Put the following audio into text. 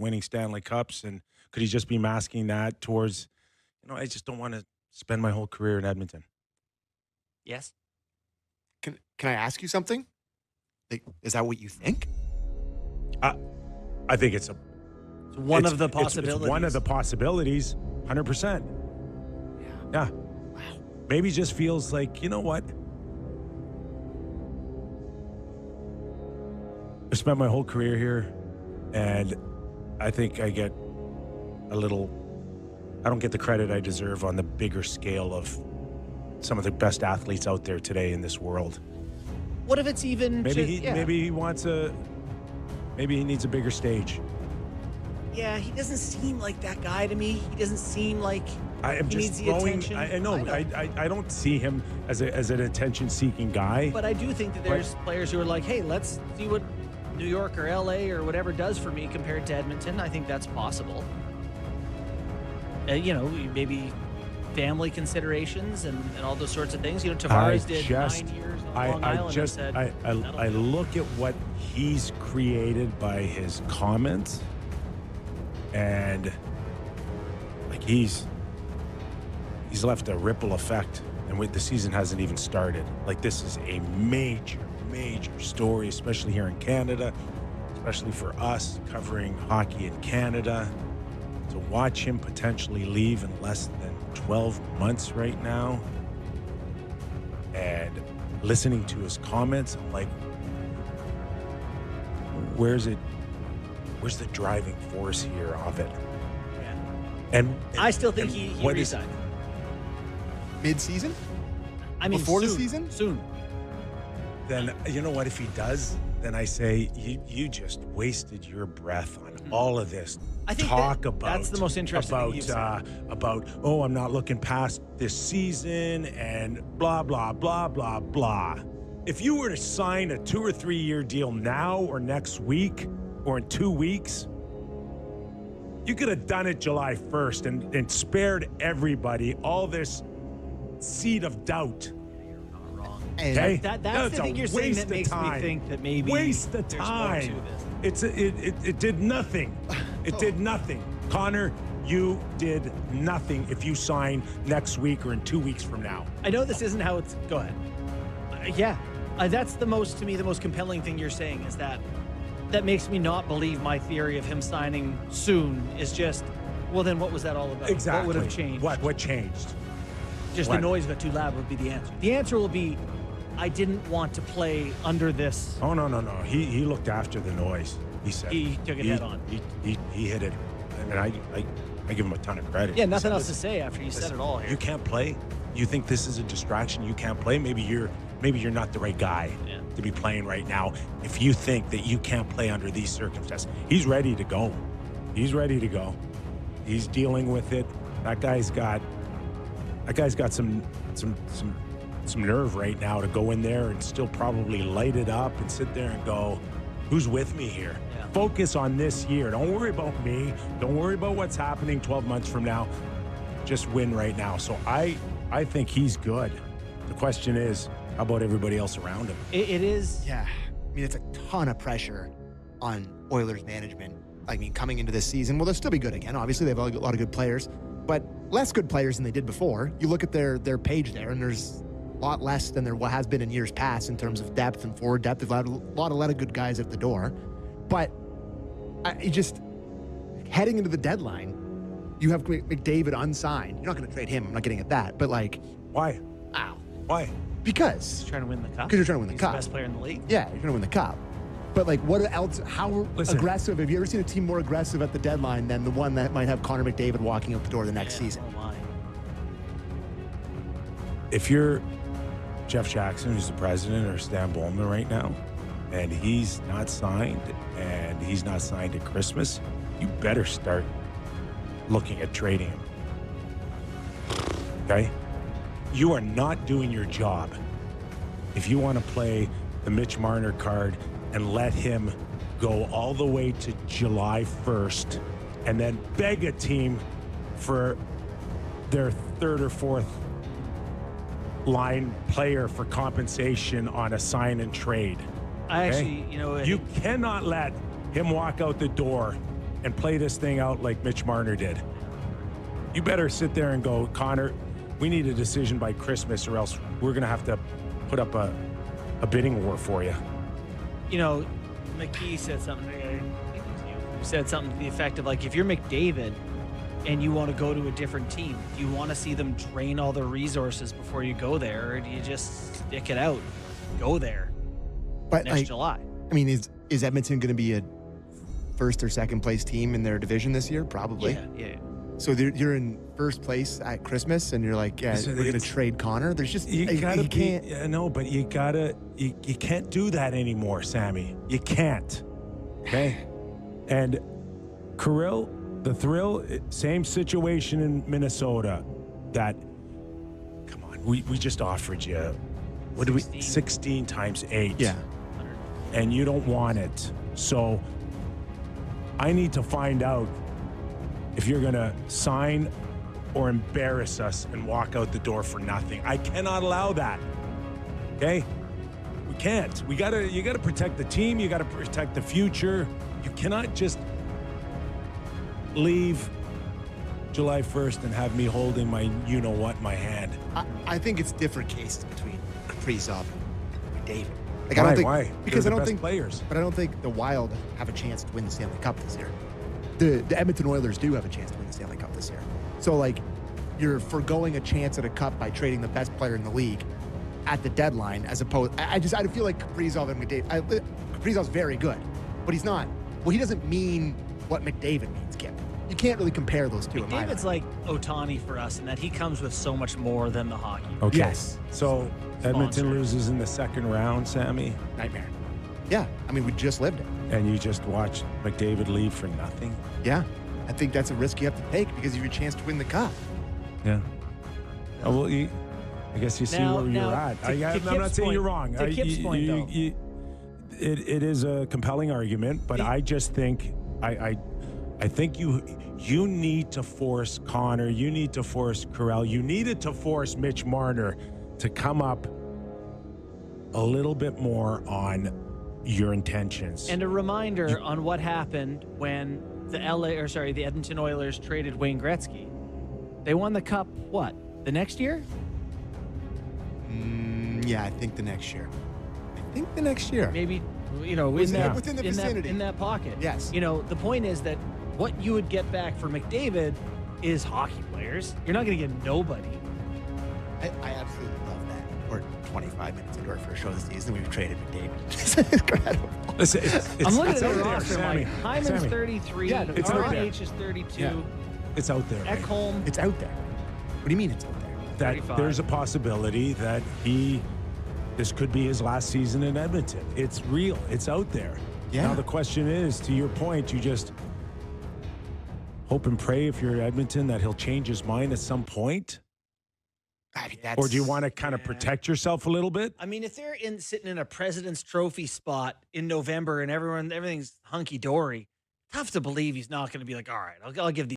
winning Stanley Cups, and could he just be masking that towards, I just don't want to spend my whole career in Edmonton. Yes. Can I ask you something? Like, is that what you think? I think it's One of the possibilities. It's one of the possibilities, 100%. Yeah. Wow. Maybe just feels like, you know what? I spent my whole career here, and I think I don't get the credit I deserve on the bigger scale of some of the best athletes out there today in this world. What if it's even Maybe he maybe he needs a bigger stage. Yeah, he doesn't seem like that guy to me. He doesn't seem like I am he just needs the throwing. attention. I know. I don't see him as an attention-seeking guy. But I do think that there's players who are like, hey, let's see what New York or LA or whatever does for me compared to Edmonton. I think that's possible. Maybe family considerations and all those sorts of things. Tavares did 9 years on Long Island and said, I look at what he's created by his comments, and like he's left a ripple effect, and the season hasn't even started. Like, this is a major story, especially here in Canada, especially for us covering hockey in Canada. To watch him potentially leave in less than 12 months right now, and listening to his comments, I'm like, where's the driving force here of it? Yeah. And I still think he resigned. Mid-season? I mean, before soon, the season? Soon. Then, you know what, if he does, then I say, you just wasted your breath on all of this. I think that's the most interesting thing you've said. About, I'm not looking past this season and blah, blah, blah, blah, blah. If you were to sign a 2 or 3 year deal now or next week or in 2 weeks, you could have done it July 1st and spared everybody all this seed of doubt. Okay. That's the thing you're saying that makes me think that maybe waste of time. It did nothing. It did nothing. Connor, you did nothing if you sign next week or in 2 weeks from now. I know this isn't how it's. Go ahead. That's the most compelling thing you're saying is that makes me not believe my theory of him signing soon is just. Well, then what was that all about? Exactly. What would have changed? What changed? Just the noise got too loud would be the answer. The answer will be, I didn't want to play under this. Oh, no. He looked after the noise. He said he took it head on. He hit it. And I give him a ton of credit. Yeah, nothing else to say after you said it all here. You can't play. You think this is a distraction? You can't play. Maybe you're not the right guy to be playing right now. If you think that you can't play under these circumstances, he's ready to go. He's dealing with it. That guy's got some nerve right now to go in there and still probably light it up and sit there and go, who's with me here? Yeah. Focus on this year. Don't worry about me. Don't worry about what's happening 12 months from now. Just win right now. So I think he's good. The question is, how about everybody else around him? It is. Yeah. I mean, it's a ton of pressure on Oilers management. I mean, coming into this season, well, they'll still be good again. Obviously, they have a lot of good players, but less good players than they did before. You look at their page there, and there's a lot less than there has been in years past in terms of depth and forward depth. They've had a lot of good guys at the door. But heading into the deadline, you have McDavid unsigned. You're not going to trade him. I'm not getting at that. But, why? Ow. Why? Because. He's trying to win the cup. Because you're trying to win the He's cup. the best player in the league. Yeah, you're trying to win the cup. But, what else? How aggressive? Have you ever seen a team more aggressive at the deadline than the one that might have Connor McDavid walking out the door the next season? Oh, my. If you're Jeff Jackson, who's the president, or Stan Bowman right now, and he's not signed at Christmas, you better start looking at trading him. Okay? You are not doing your job if you want to play the Mitch Marner card and let him go all the way to July 1st and then beg a team for their third or fourth line player for compensation on a sign and trade. I okay? actually, you cannot let him walk out the door and play this thing out like Mitch Marner did. You better sit there and go, Connor, we need a decision by Christmas or else we're going to have to put up a bidding war for you. You know, McKee said something. I think it was you who said something to the effect of, like, if you're McDavid and you want to go to a different team, do you want to see them drain all their resources before you go there, or do you just stick it out, go there But next July? I mean, is Edmonton going to be a first or second place team in their division this year? Probably. Yeah. So you're in first place at Christmas, and you're like, yeah, So we're going to trade Connor. There's just you can't. Yeah, no, but you can't do that anymore, Sammy. You can't. Okay, and Kirill, the Thrill, same situation in Minnesota. That, come on, we just offered you, what 16 times 8. Yeah. And you don't want it. So I need to find out if you're going to sign or embarrass us and walk out the door for nothing. I cannot allow that. Okay? We can't. You got to protect the team, you got to protect the future. You cannot just leave July 1st and have me holding my you-know-what in my hand. I think it's different cases between Kaprizov and McDavid. Like, Why? I don't think, Why? Because They're I the don't best think players. But I don't think the Wild have a chance to win the Stanley Cup this year. The Edmonton Oilers do have a chance to win the Stanley Cup this year. So, like, you're foregoing a chance at a cup by trading the best player in the league at the deadline, as opposed. I feel like Kaprizov and McDavid. Kaprizov's very good, but he's not. Well, he doesn't mean what McDavid means, Kip. You can't really compare those two. McDavid's like Ohtani for us in that he comes with so much more than the hockey. Okay. Yes. So Edmonton Sponsor. loses in the second round, Sammy, Nightmare. Yeah, I mean, we just lived it. and you just watched McDavid leave for nothing. Yeah, I think that's a risk you have to take because you have a chance to win the cup. Yeah. Oh, well, I guess you see Now- where you're now, at. to I'm not Kip's saying point- you're wrong. to Kip's point, though. It is a compelling argument, but I just think I think you need to force Connor. You need to force Kirill. You needed to force Mitch Marner to come up a little bit more on your intentions. And a reminder on what happened when the Edmonton Oilers traded Wayne Gretzky. They won the cup, what, the next year? Yeah, I think the next year. Maybe, you know, Within the in vicinity. that pocket. Yes. You know, the point is that what you would get back for McDavid is hockey players. You're not going to get nobody. I absolutely love that. We're 25 minutes into our first show of the season. We've traded McDavid. It's incredible. Listen, I'm looking at out the there, roster, Sammy. Mike. Hyman's Sammy. 33. Yeah, it's out there. RNH is 32. Yeah. It's out there. right? Ekholm, It's out there. What do you mean it's out there? That 35. there's a possibility that this could be his last season in Edmonton. It's real. It's out there. Yeah. Now the question is, to your point, you just hope and pray if you're Edmonton that he'll change his mind at some point? I mean, that's, Or do you want to kind of protect yourself a little bit? I mean, if they're sitting in a President's Trophy spot in November and everything's hunky dory, tough to believe he's not going to be like, all right, I'll give the